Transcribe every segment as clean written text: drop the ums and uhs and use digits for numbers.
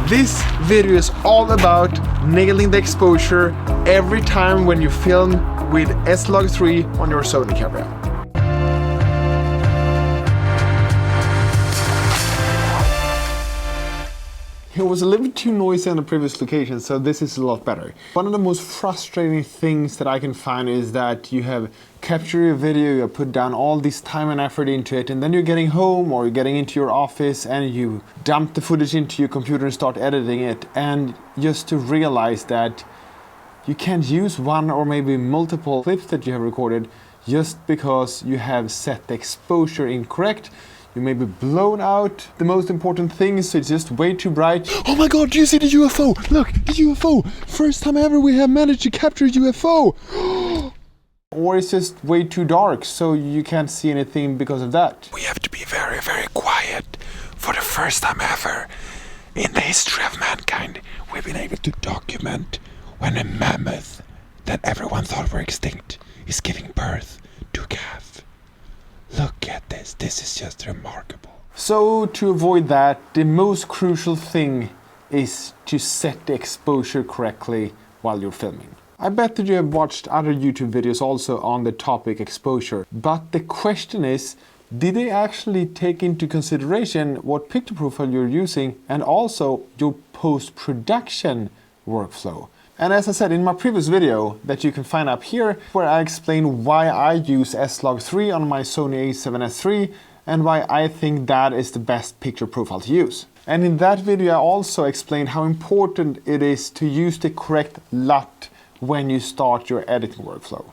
This video is all about nailing the exposure every time when you film with S-LOG3 on your Sony camera. It was a little bit too noisy on the previous location, so this is a lot better. One of the most frustrating things that I can find is that you have captured your video, you have put down all this time and effort into it, and then you're getting home or you're getting into your office and you dump the footage into your computer and start editing it, and just to realize that you can't use one or maybe multiple clips that you have recorded just because you have set the exposure incorrect. You may be blown out the most important things, so it's just way too bright. Oh my god, do you see the UFO? Look, the UFO! First time ever we have managed to capture a UFO! Or it's just way too dark, so you can't see anything because of that. We have to be very, very quiet. For the first time ever in the history of mankind, we've been able to document when a mammoth that everyone thought were extinct is giving birth to a calf. Look at this is just remarkable. So to avoid that, the most crucial thing is to set the exposure correctly while you're filming. I bet that you have watched other YouTube videos also on the topic exposure, but the question is, did they actually take into consideration what picture profile you're using and also your post-production workflow? And as I said in my previous video that you can find up here, where I explain why I use S-LOG3 on my Sony A7SIII and why I think that is the best picture profile to use. And in that video I also explained how important it is to use the correct LUT when you start your editing workflow.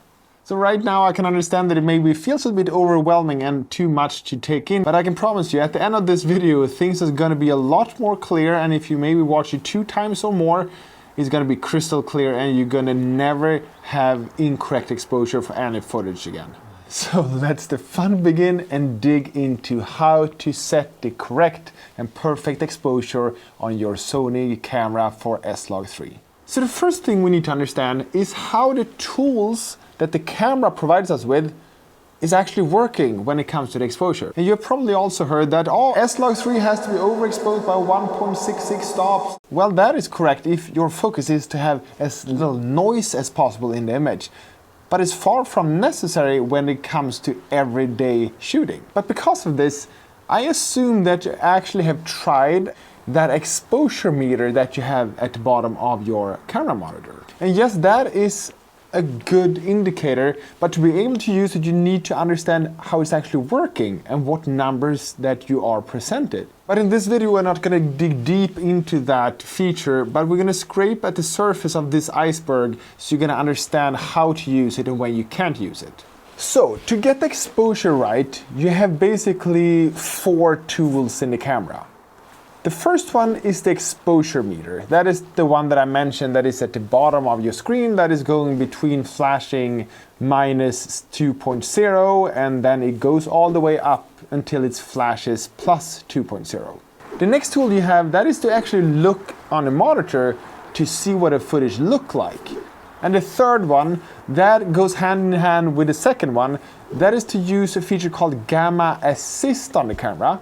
So right now I can understand that it maybe feels a bit overwhelming and too much to take in, but I can promise you at the end of this video things are going to be a lot more clear, and if you maybe watch it 2 times or more, it's going to be crystal clear and you're going to never have incorrect exposure for any footage again. So let's the fun begin and dig into how to set the correct and perfect exposure on your Sony camera for S-LOG3. So the first thing we need to understand is how the tools that the camera provides us with is actually working when it comes to the exposure. And you've probably also heard that, oh, S-LOG3 has to be overexposed by 1.66 stops. Well, that is correct if your focus is to have as little noise as possible in the image. But it's far from necessary when it comes to everyday shooting. But because of this, I assume that you actually have tried that exposure meter that you have at the bottom of your camera monitor. And yes, that is a good indicator, but to be able to use it, you need to understand how it's actually working and what numbers that you are presented. But in this video, we're not going to dig deep into that feature, but we're going to scrape at the surface of this iceberg so you're going to understand how to use it and when you can't use it. So to get the exposure right, you have basically 4 tools in the camera. The first one is the exposure meter. That is the one that I mentioned that is at the bottom of your screen, that is going between flashing -2.0 and then it goes all the way up until it flashes +2.0. The next tool you have, that is to actually look on the monitor to see what the footage look like. And the third one, that goes hand in hand with the second one, that is to use a feature called Gamma Assist on the camera.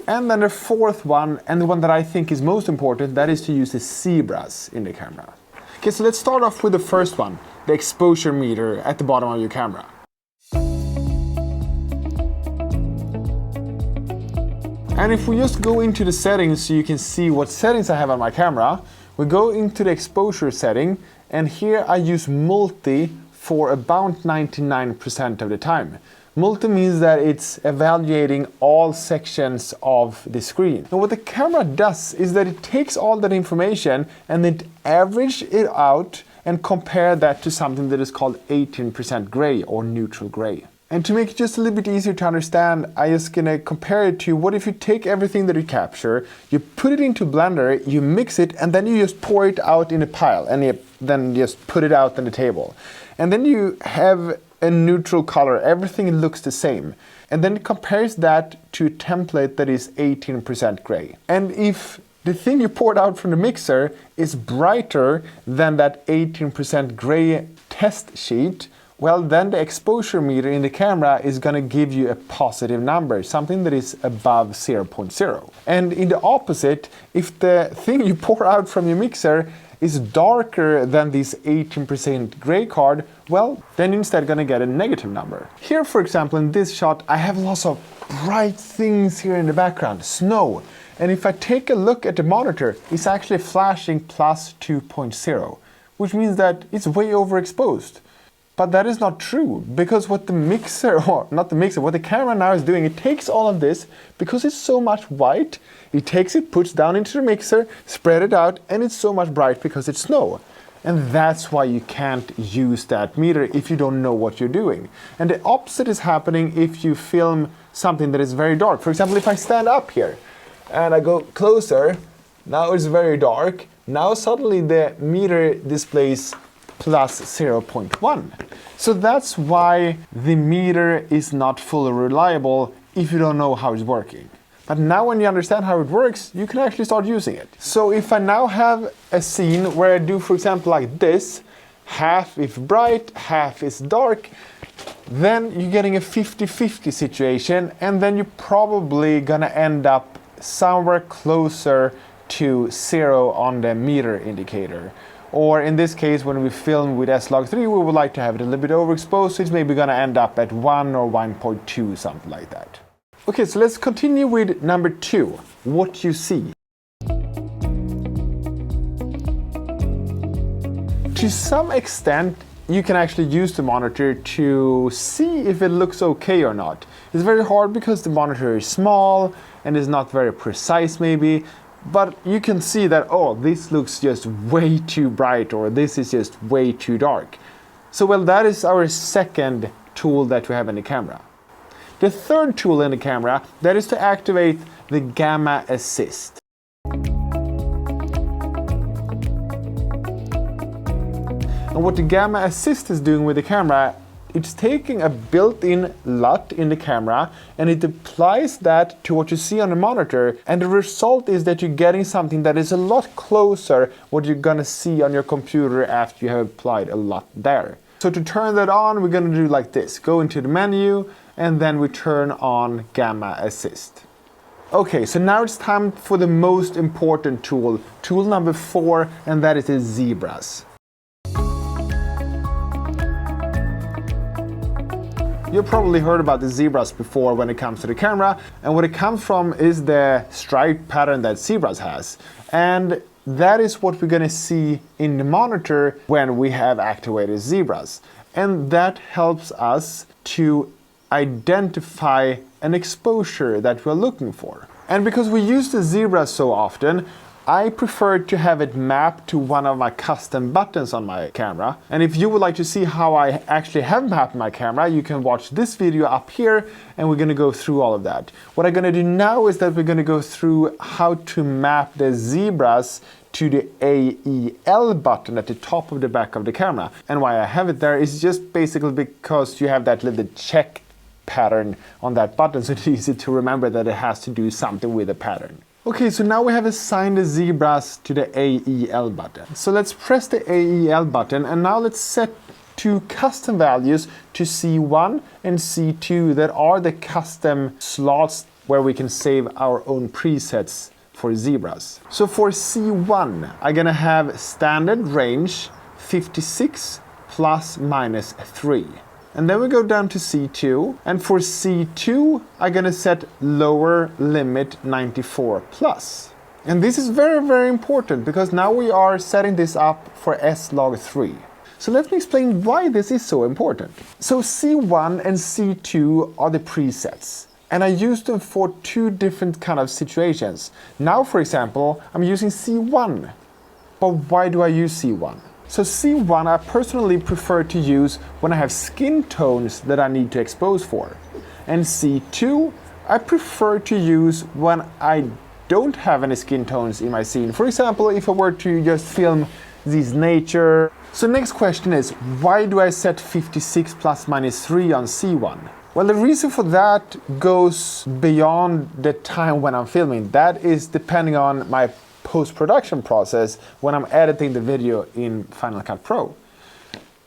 And then the fourth one, and the one that I think is most important, that is to use the zebras in the camera. Okay, so let's start off with the first one, the exposure meter at the bottom of your camera. And if we just go into the settings so you can see what settings I have on my camera, we go into the exposure setting, and here I use multi for about 99% of the time. Multi means that it's evaluating all sections of the screen. And what the camera does is that it takes all that information and it averages it out and compare that to something that is called 18% gray or neutral gray. And to make it just a little bit easier to understand, I'm just gonna compare it to what if you take everything that you capture, you put it into Blender, you mix it, and then you just pour it out in a pile, and you then just put it out on the table. And then you have a neutral color, everything looks the same. And then it compares that to a template that is 18% gray. And if the thing you poured out from the mixer is brighter than that 18% gray test sheet, well, then the exposure meter in the camera is going to give you a positive number, something that is above 0.0. And in the opposite, if the thing you pour out from your mixer is darker than this 18% gray card, well, then you're instead going to get a negative number. Here, for example, in this shot, I have lots of bright things here in the background, snow. And if I take a look at the monitor, it's actually flashing plus 2.0, which means that it's way overexposed. But that is not true, because what the mixer, or not the mixer, what the camera now is doing, it takes all of this, because it's so much white, it takes it, puts down into the mixer, spread it out, and it's so much bright because it's snow. And that's why you can't use that meter if you don't know what you're doing. And the opposite is happening if you film something that is very dark. For example, if I stand up here and I go closer, now it's very dark. Now suddenly the meter displays plus 0.1. So that's why the meter is not fully reliable if you don't know how it's working. But now when you understand how it works, you can actually start using it. So if I now have a scene where I do, for example, like this, half is bright, half is dark, then you're getting a 50-50 situation, and then you're probably gonna end up somewhere closer to 0 on the meter indicator. Or in this case, when we film with S-LOG3, we would like to have it a little bit overexposed, so it's maybe gonna end up at 1 or 1.2, something like that. Okay, so let's continue with number 2, what you see. To some extent, you can actually use the monitor to see if it looks okay or not. It's very hard because the monitor is small and is not very precise maybe, but you can see that, oh, this looks just way too bright, or this is just way too dark. So, well, that is our second tool that we have in the camera. The third tool in the camera, that is to activate the Gamma Assist. And what the Gamma Assist is doing with the camera, it's taking a built-in LUT in the camera and it applies that to what you see on the monitor, and the result is that you're getting something that is a lot closer what you're gonna see on your computer after you have applied a LUT there. So to turn that on, we're gonna do like this. Go into the menu and then we turn on Gamma Assist. Okay, so now it's time for the most important tool, tool number 4, and that is the zebras. You've probably heard about the zebras before when it comes to the camera, and what it comes from is the stripe pattern that zebras has. And that is what we're gonna see in the monitor when we have activated zebras. And that helps us to identify an exposure that we're looking for. And because we use the zebras so often, I prefer to have it mapped to one of my custom buttons on my camera. And if you would like to see how I actually have mapped my camera, you can watch this video up here and we're gonna go through all of that. What I'm gonna do now is that we're gonna go through how to map the zebras to the AEL button at the top of the back of the camera. And why I have it there is just basically because you have that little check pattern on that button, so it's easy to remember that it has to do something with the pattern. Okay, so now we have assigned the zebras to the AEL button. So let's press the AEL button and now let's set 2 custom values to C1 and C2 that are the custom slots where we can save our own presets for zebras. So for C1, I'm gonna have standard range 56 plus minus 3. And then we go down to C2, and for C2, I'm gonna set lower limit 94 plus. And this is very, very important because now we are setting this up for S-LOG3. So let me explain why this is so important. So C1 and C2 are the presets, and I use them for 2 different kind of situations. Now, for example, I'm using C1, but why do I use C1? So C1 I personally prefer to use when I have skin tones that I need to expose for. And C2 I prefer to use when I don't have any skin tones in my scene. For example, if I were to just film this nature. So next question is, why do I set 56 plus minus 3 on C1? Well, the reason for that goes beyond the time when I'm filming. That is depending on my post-production process when I'm editing the video in Final Cut Pro.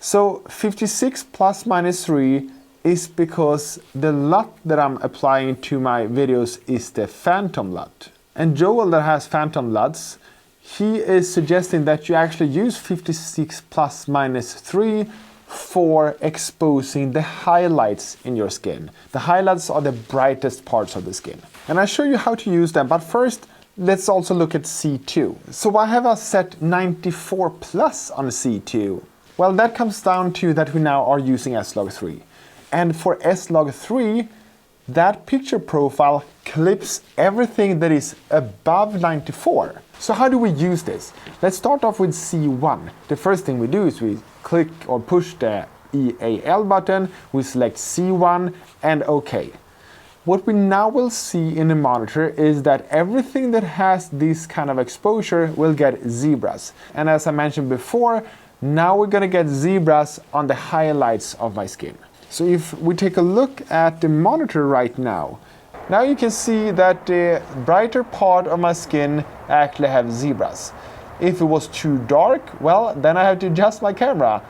So 56 plus minus 3 is because the LUT that I'm applying to my videos is the phantom LUT. And Joel, that has phantom LUTs, he is suggesting that you actually use 56 plus minus 3 for exposing the highlights in your skin. The highlights are the brightest parts of the skin. And I'll show you how to use them, but first let's also look at C2. So why have I set 94 plus on C2? Well, that comes down to that we now are using S-LOG3. And for S-LOG3, that picture profile clips everything that is above 94. So how do we use this? Let's start off with C1. The first thing we do is we click or push the EAL button, we select C1 and OK. What we now will see in the monitor is that everything that has this kind of exposure will get zebras. And as I mentioned before, now we're going to get zebras on the highlights of my skin. So if we take a look at the monitor right now, now you can see that the brighter part of my skin actually have zebras. If it was too dark, well, then I have to adjust my camera.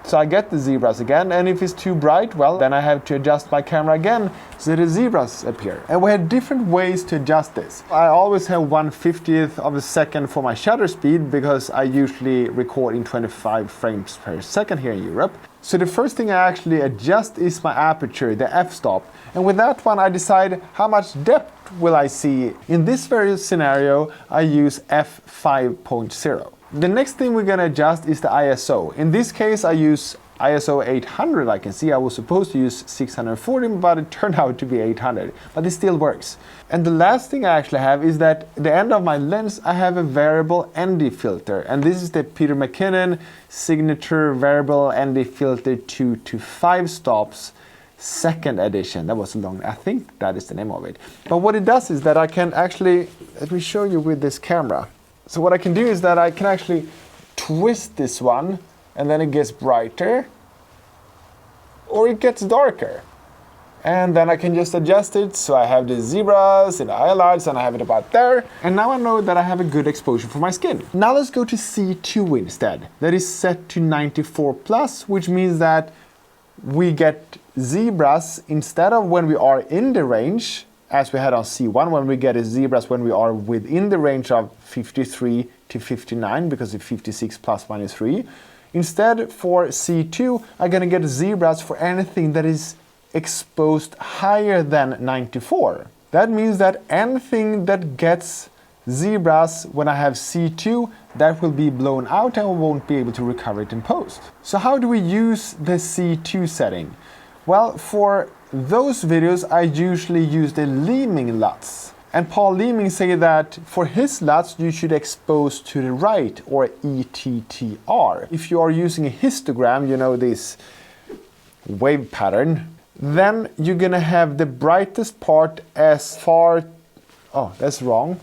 So I get the zebras again, and if it's too bright, well, then I have to adjust my camera again so the zebras appear. And we have different ways to adjust this. I always have 1/50th of a second for my shutter speed because I usually record in 25 frames per second here in Europe. So the first thing I actually adjust is my aperture, the f-stop. And with that one, I decide how much depth will I see. In this very scenario, I use f5.0. The next thing we're going to adjust is the ISO. In this case, I use ISO 800. I can see I was supposed to use 640, but it turned out to be 800. But it still works. And the last thing I actually have is that at the end of my lens, I have a variable ND filter. And this is the Peter McKinnon signature variable ND filter 2 to 5 stops. Second edition. That was long. I think that is the name of it. But what it does is that I can actually, let me show you with this camera. So what I can do is that I can actually twist this one and then it gets brighter or it gets darker. And then I can just adjust it so I have the zebras and the highlights and I have it about there. And now I know that I have a good exposure for my skin. Now let's go to C2 instead. That is set to 94 plus, which means that we get zebras instead of when we are in the range, as we had on C1, when we get zebras when we are within the range of 53 to 59 because it's 56 plus minus 3. Instead, for C2, I'm going to get zebras for anything that is exposed higher than 94. That means that anything that gets zebras when I have C2, that will be blown out and we won't be able to recover it in post. So how do we use the C2 setting? Well, for those videos, I usually use the Leeming LUTs. And Paul Leeming say that for his LUTs, you should expose to the right, or ETTR. If you are using a histogram, you know, this wave pattern, then you're gonna have the brightest part as far, oh, that's wrong.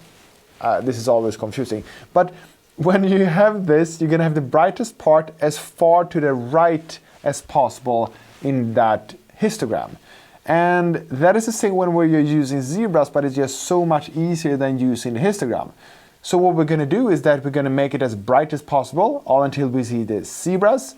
This is always confusing. But when you have this, you're gonna have the brightest part as far to the right as possible in that histogram. And that is the same when you're using zebras, but it's just so much easier than using the histogram. So what we're going to do is that we're going to make it as bright as possible, all until we see the zebras,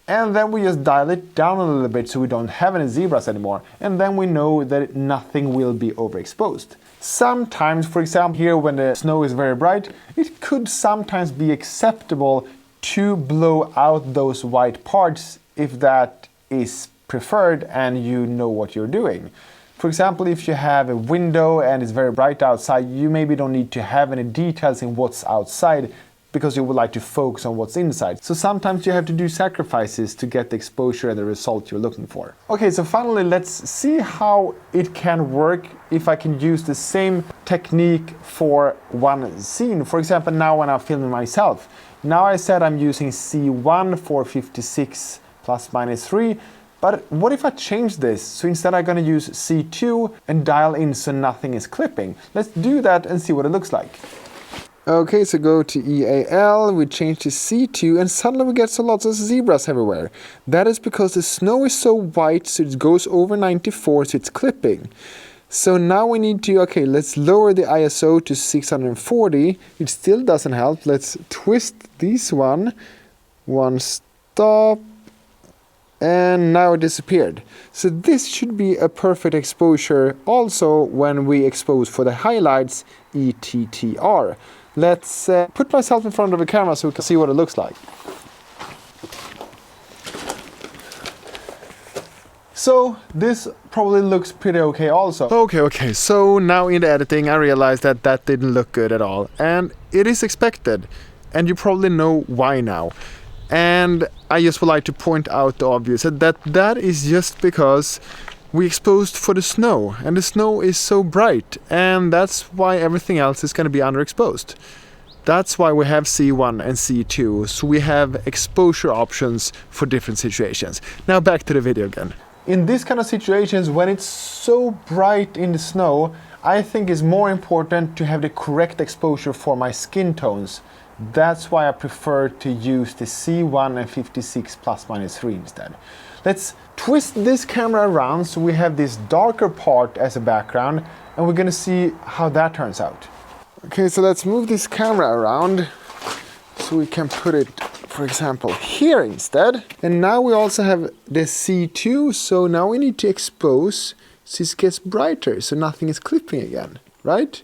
and then we just dial it down a little bit so we don't have any zebras anymore, and then we know that nothing will be overexposed. Sometimes, for example, here when the snow is very bright, it could sometimes be acceptable to blow out those white parts if that is preferred and you know what you're doing. For example, if you have a window and it's very bright outside, you maybe don't need to have any details in what's outside because you would like to focus on what's inside. So sometimes you have to do sacrifices to get the exposure and the result you're looking for. Okay, so finally let's see how it can work if I can use the same technique for one scene. For example, now when I'm filming myself. Now I said I'm using C1 for 56 plus minus 3. But what if I change this? So instead I'm going to use C2 and dial in so nothing is clipping. Let's do that and see what it looks like. Okay, so go to EAL, we change to C2 and suddenly we get lots of zebras everywhere. That is because the snow is so white so it goes over 94 so it's clipping. So now we need to, okay, let's lower the ISO to 640. It still doesn't help. Let's twist this one. One stop. and now it disappeared. So this should be a perfect exposure also when we expose for the highlights ETTR. Let's put myself in front of the camera so we can see what it looks like. So this probably looks pretty okay also. Okay, so now in the editing I realized that that didn't look good at all. And it is expected. And you probably know why now. And I just would like to point out the obvious, that is just because we exposed for the snow. And the snow is so bright. And that's why everything else is going to be underexposed. That's why we have C1 and C2. So we have exposure options for different situations. Now back to the video again. In this kind of situations, when it's so bright in the snow, I think it's more important to have the correct exposure for my skin tones. That's why I prefer to use the C1 and 56 ±3 instead. Let's twist this camera around so we have this darker part as a background, and we're gonna see how that turns out. Okay, so let's move this camera around so we can put it, for example, here instead. And now we also have the C2, so now we need to expose so it gets brighter, so nothing is clipping again, right?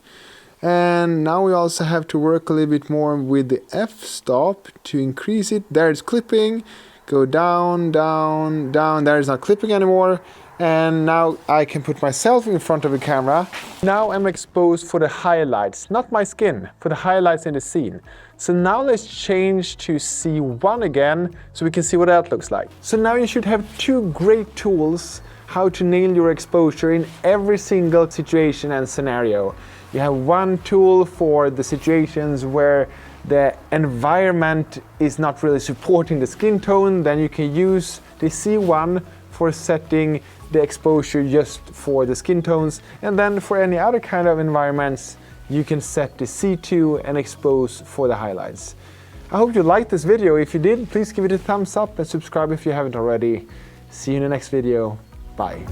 And now we also have to work a little bit more with the f-stop to increase it. There it's clipping, go down, down, down, there it's not clipping anymore. And now I can put myself in front of the camera. Now I'm exposed for the highlights, not my skin, for the highlights in the scene. So now let's change to C1 again so we can see what that looks like. So now you should have two great tools how to nail your exposure in every single situation and scenario. You have one tool for the situations where the environment is not really supporting the skin tone, then you can use the C1 for setting the exposure just for the skin tones, and then for any other kind of environments you can set the C2 and expose for the highlights. I hope you liked this video. If you did, please give it a thumbs up and subscribe if you haven't already. See you in the next video. Bye.